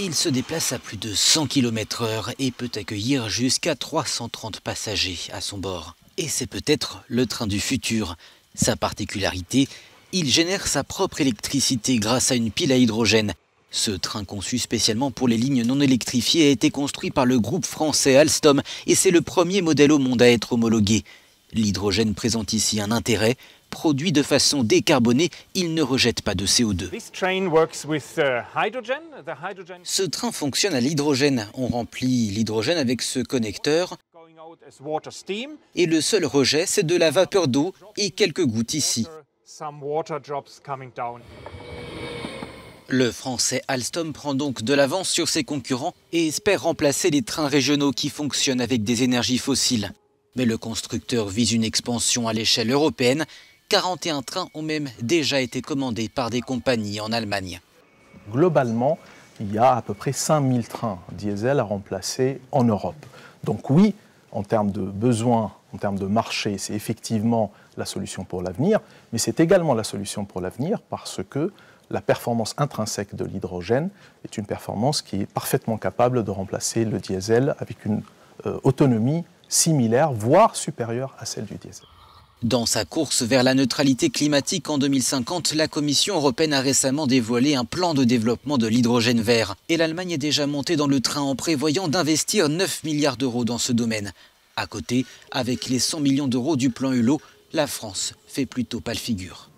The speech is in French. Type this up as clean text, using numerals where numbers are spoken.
Il se déplace à plus de 100 km/h et peut accueillir jusqu'à 330 passagers à son bord. Et c'est peut-être le train du futur. Sa particularité, il génère sa propre électricité grâce à une pile à hydrogène. Ce train conçu spécialement pour les lignes non électrifiées a été construit par le groupe français Alstom et c'est le premier modèle au monde à être homologué. L'hydrogène présente ici un intérêt. Produit de façon décarbonée, il ne rejette pas de CO2. Ce train fonctionne à l'hydrogène. On remplit l'hydrogène avec ce connecteur. Et le seul rejet, c'est de la vapeur d'eau et quelques gouttes ici. Le français Alstom prend donc de l'avance sur ses concurrents et espère remplacer les trains régionaux qui fonctionnent avec des énergies fossiles. Mais le constructeur vise une expansion à l'échelle européenne. 41 trains ont même déjà été commandés par des compagnies en Allemagne. Globalement, il y a à peu près 5000 trains diesel à remplacer en Europe. Donc oui, en termes de besoins, en termes de marché, c'est effectivement la solution pour l'avenir, mais c'est également la solution pour l'avenir parce que la performance intrinsèque de l'hydrogène est une performance qui est parfaitement capable de remplacer le diesel avec une autonomie similaire, voire supérieure à celle du diesel. Dans sa course vers la neutralité climatique en 2050, la Commission européenne a récemment dévoilé un plan de développement de l'hydrogène vert. Et l'Allemagne est déjà montée dans le train en prévoyant d'investir 9 milliards d'euros dans ce domaine. À côté, avec les 100 millions d'euros du plan Hulot, la France fait plutôt pâle figure.